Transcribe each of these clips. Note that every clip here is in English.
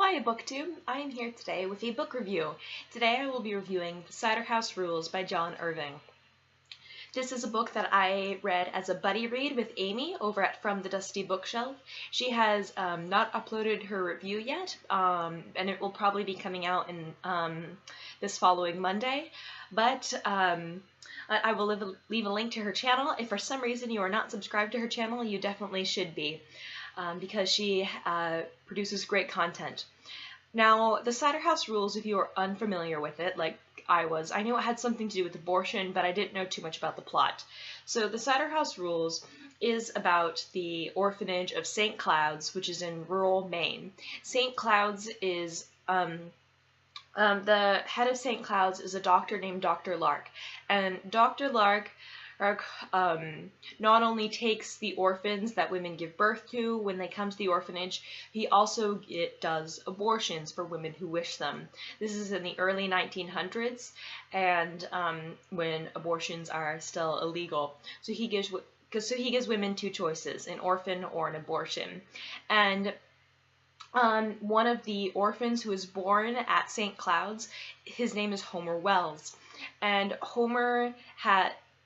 Hi BookTube, I am here today with a book review. Today I will be reviewing The Cider House Rules by John Irving. This is a book that I read as a buddy read with Amy over at From the Dusty Bookshelf. She has not uploaded her review yet, and it will probably be coming out in this following Monday, but I will leave a link to her channel. If for some reason you are not subscribed to her channel, you definitely should be. Because she produces great content. Now, the Cider House Rules, if you are unfamiliar with it, like I was, I knew it had something to do with abortion, but I didn't know too much about the plot. So the Cider House Rules is about the orphanage of St. Cloud's, which is in rural Maine. St. Cloud's is, the head of St. Cloud's is a doctor named Dr. Lark, and Dr. Lark not only takes the orphans that women give birth to when they come to the orphanage, he also does abortions for women who wish them. This is in the early 1900s, and when abortions are still illegal. So he gives women two choices: an orphan or an abortion. And one of the orphans who was born at St. Cloud's, his name is Homer Wells, and Homer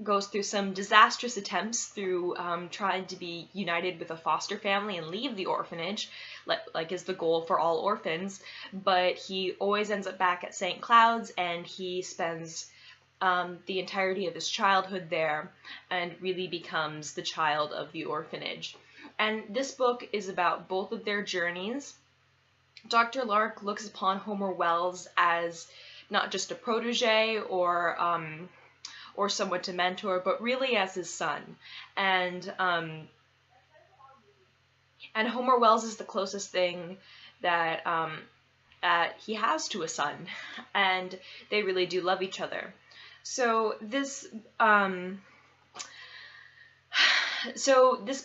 goes through some disastrous attempts through trying to be united with a foster family and leave the orphanage, like is the goal for all orphans, but he always ends up back at St. Cloud's, and he spends the entirety of his childhood there and really becomes the child of the orphanage. And this book is about both of their journeys. Dr. Lark looks upon Homer Wells as not just a protege or someone to mentor, but really as his son. And Homer Wells is the closest thing that he has to a son, and they really do love each other. So this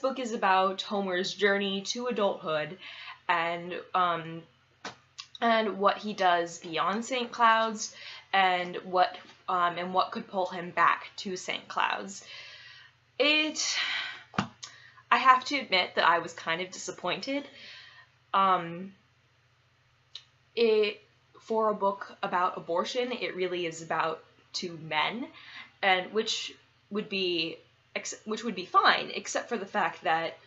book is about Homer's journey to adulthood, and what he does beyond St. Cloud's, and what could pull him back to St. Cloud's. I have to admit that I was kind of disappointed. For a book about abortion, it really is about two men, and which would be fine, except for the fact that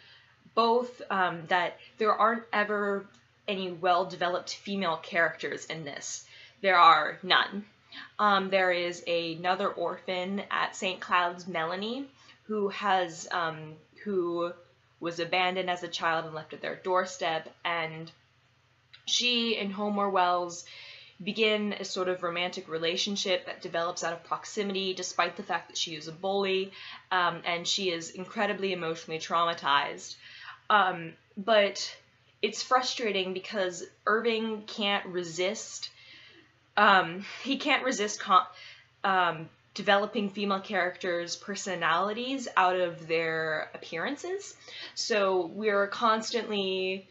that there aren't ever any well-developed female characters in this. There are none. There is another orphan at St. Cloud's, Melanie, who was abandoned as a child and left at their doorstep, and she and Homer Wells begin a sort of romantic relationship that develops out of proximity, despite the fact that she is a bully, and she is incredibly emotionally traumatized. But it's frustrating because Irving can't resist developing female characters' personalities out of their appearances. So we're constantly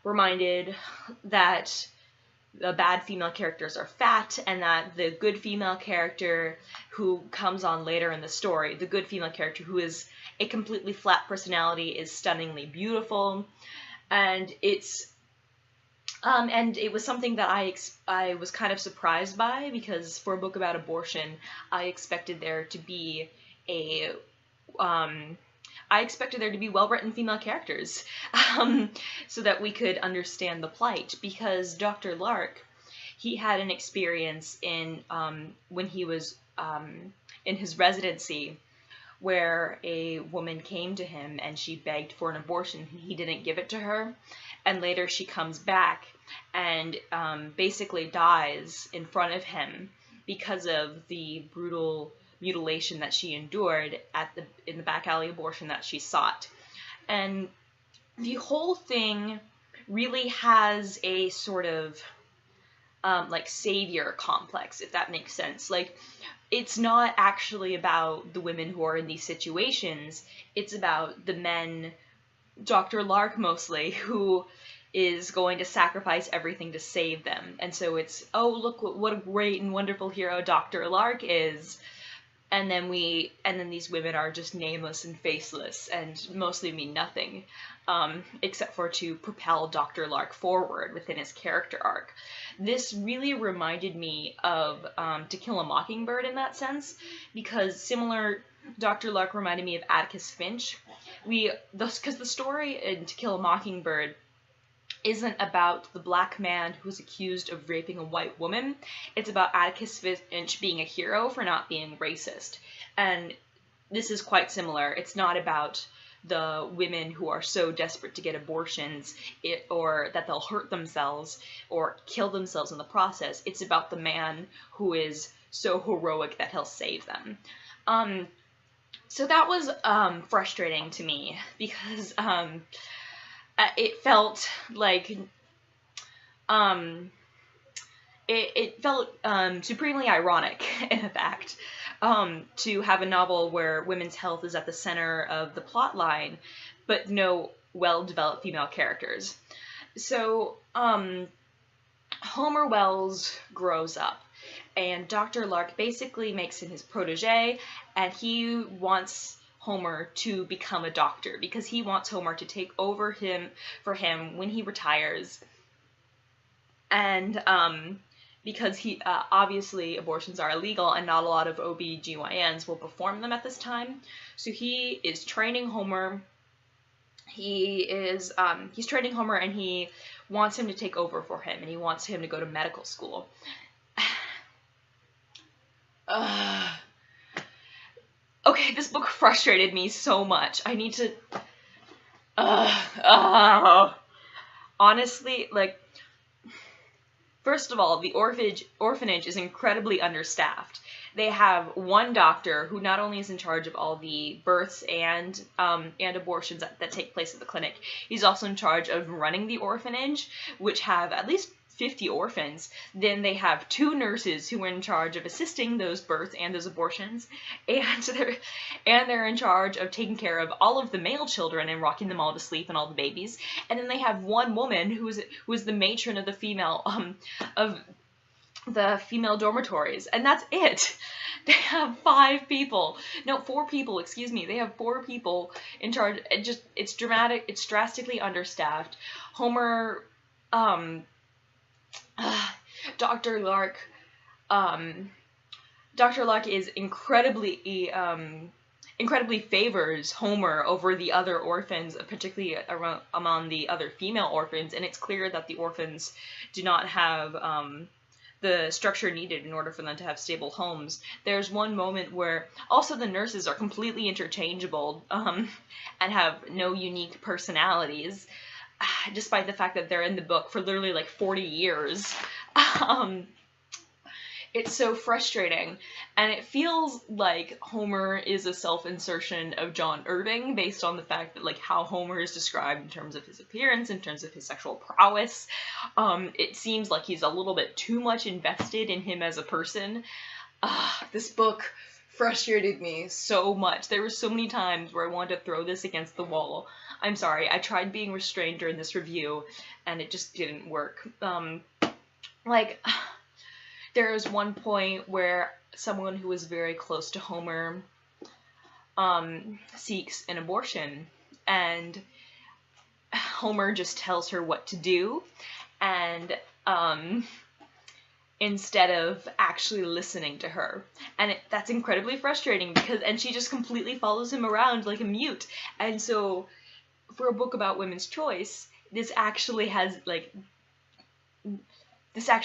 reminded that the bad female characters are fat, and that the good female character who comes on later in the story, the good female character who is a completely flat personality, is stunningly beautiful. And it was something that I was kind of surprised by, because for a book about abortion, I expected there to be well-written female characters, so that we could understand the plight. Because Dr. Lark, he had an experience when he was in his residency, where a woman came to him and she begged for an abortion. He didn't give it to her, and later she comes back and basically dies in front of him because of the brutal mutilation that she endured in the back alley abortion that she sought. And the whole thing really has a sort of like savior complex, if that makes sense. Like, it's not actually about the women who are in these situations, it's about the men, Dr. Lark mostly, who is going to sacrifice everything to save them. And so it's, oh, look what a great and wonderful hero Dr. Lark is. and then these women are just nameless and faceless and mostly mean nothing, except for to propel Dr. Lark forward within his character arc. This really reminded me of To Kill a Mockingbird in that sense, because similar, Dr. Lark reminded me of Atticus Finch. Because the story in To Kill a Mockingbird isn't about the black man who's accused of raping a white woman. It's about Atticus Finch being a hero for not being racist. And this is quite similar. It's not about the women who are so desperate to get abortions or that they'll hurt themselves or kill themselves in the process. It's about the man who is so heroic that he'll save them. So that was frustrating to me, because it felt like it felt supremely ironic, in fact, to have a novel where women's health is at the center of the plot line, but no well-developed female characters. So Homer Wells grows up, and Dr. Lark basically makes him his protege, and he wants Homer to become a doctor because he wants Homer to take over for him when he retires. And because he obviously abortions are illegal and not a lot of OB/GYNs will perform them at this time. So he is training Homer. He's training Homer, and he wants him to take over for him, and he wants him to go to medical school. Okay, this book frustrated me so much. I need to... Honestly, like... First of all, the orphanage is incredibly understaffed. They have one doctor who not only is in charge of all the births and abortions that take place at the clinic, he's also in charge of running the orphanage, which have at least 50 orphans. Then they have 2 nurses who are in charge of assisting those births and those abortions, and they're in charge of taking care of all of the male children and rocking them all to sleep and all the babies. And then they have one woman who is the matron of the female dormitories, and that's it. They have 4 people, excuse me. They have 4 people in charge. It's dramatic. It's drastically understaffed. Homer, Dr. Lark is incredibly favors Homer over the other orphans, particularly among the other female orphans, and it's clear that the orphans do not have the structure needed in order for them to have stable homes. There's one moment where also the nurses are completely interchangeable and have no unique personalities, despite the fact that they're in the book for literally like 40 years. It's so frustrating, and it feels like Homer is a self-insertion of John Irving based on the fact that, like, how Homer is described in terms of his appearance, in terms of his sexual prowess. It seems like he's a little bit too much invested in him as a person. This book frustrated me so much. There were so many times where I wanted to throw this against the wall. I'm sorry, I tried being restrained during this review, and it just didn't work. There's one point where someone who is very close to Homer seeks an abortion, and Homer just tells her what to do, and instead of actually listening to her. And that's incredibly frustrating and she just completely follows him around like a mute. And so for a book about women's choice, this actually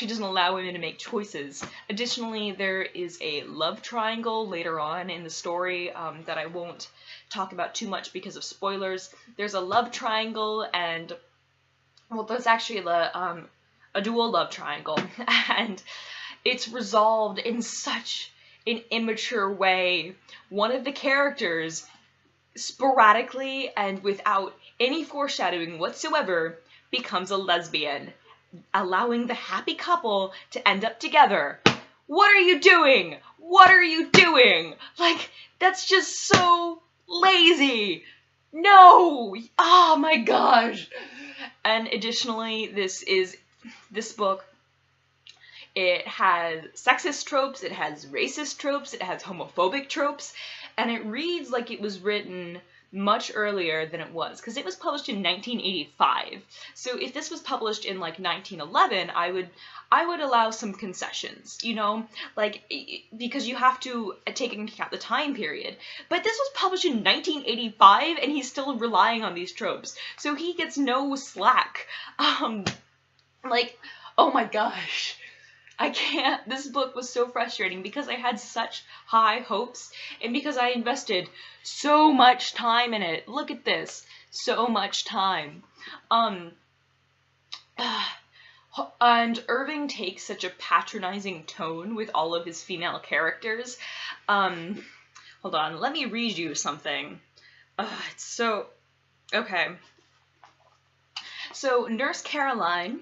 doesn't allow women to make choices. Additionally, there is a love triangle later on in the story that I won't talk about too much because of spoilers. There's a love triangle, and, well, there's actually a dual love triangle, and it's resolved in such an immature way. One of the characters, sporadically and without any foreshadowing whatsoever, becomes a lesbian, allowing the happy couple to end up together. What are you doing? What are you doing? Like, that's just so lazy. No! Oh my gosh! And additionally, this book It has sexist tropes, it has racist tropes, it has homophobic tropes, and it reads like it was written much earlier than it was, because it was published in 1985. So if this was published in like 1911, I would allow some concessions, you know, like, because you have to take into account the time period. But this was published in 1985, and he's still relying on these tropes, so he gets no slack. Like, oh my gosh. I can't. This book was so frustrating because I had such high hopes and because I invested so much time in it. Look at this. So much time. And Irving takes such a patronizing tone with all of his female characters. Hold on. Let me read you something. It's so... Okay. So, Nurse Caroline...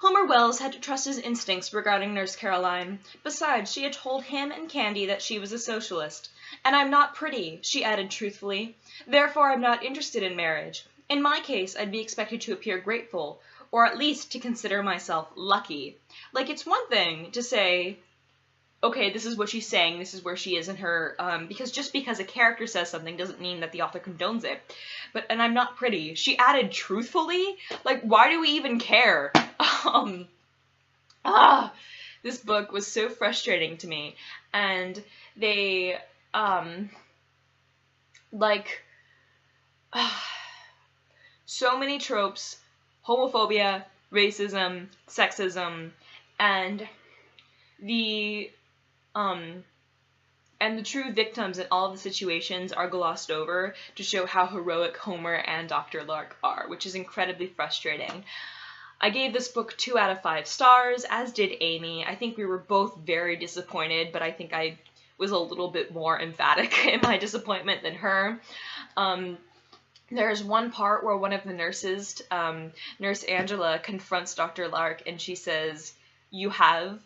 Homer Wells had to trust his instincts regarding Nurse Caroline. Besides, she had told him and Candy that she was a socialist. "And I'm not pretty," she added truthfully. "Therefore I'm not interested in marriage. In my case, I'd be expected to appear grateful, or at least to consider myself lucky." Like, it's one thing to say, okay, this is what she's saying, this is where she is in her, because just because a character says something doesn't mean that the author condones it. But, and I'm not pretty. She added truthfully? Like, why do we even care? This book was so frustrating to me. And they, so many tropes, homophobia, racism, sexism, and the true victims in all of the situations are glossed over to show how heroic Homer and Dr. Lark are, which is incredibly frustrating. I gave this book 2 out of 5 stars, as did Amy. I think we were both very disappointed, but I think I was a little bit more emphatic in my disappointment than her. There's one part where one of the nurses, Nurse Angela, confronts Dr. Lark, and she says, "You have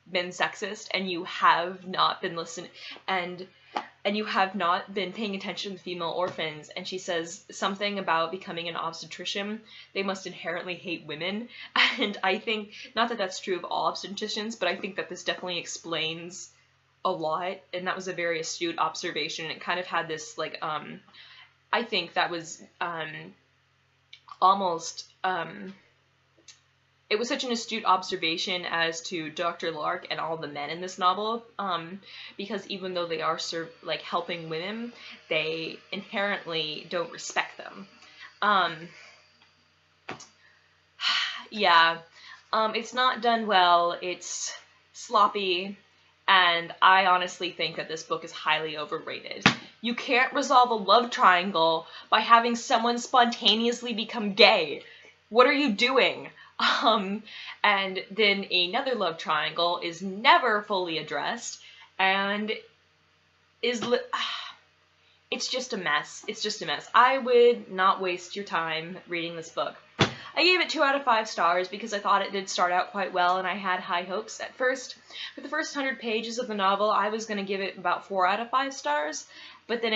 been sexist, and you have not been listening, and you have not been paying attention to female orphans." And she says something about becoming an obstetrician. They must inherently hate women. And I think, not that that's true of all obstetricians, but I think that this definitely explains a lot, and that was a very astute observation. It kind of had this, like, I think that was almost... It was such an astute observation as to Dr. Lark and all the men in this novel, because even though they are helping women, they inherently don't respect them. Yeah, it's not done well, it's sloppy, and I honestly think that this book is highly overrated. You can't resolve a love triangle by having someone spontaneously become gay. What are you doing? And then another love triangle is never fully addressed, and is it's just a mess. It's just a mess. I would not waste your time reading this book. I gave it 2 out of 5 stars because I thought it did start out quite well, and I had high hopes at first. For the first 100 pages of the novel, I was going to give it about 4 out of 5 stars, but then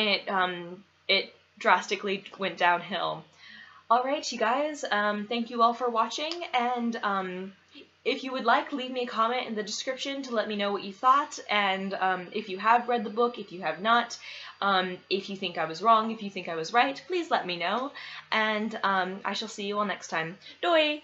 it drastically went downhill. Alright, you guys, thank you all for watching, and if you would like, leave me a comment in the description to let me know what you thought, and if you have read the book, if you have not, if you think I was wrong, if you think I was right, please let me know, and I shall see you all next time. Doei!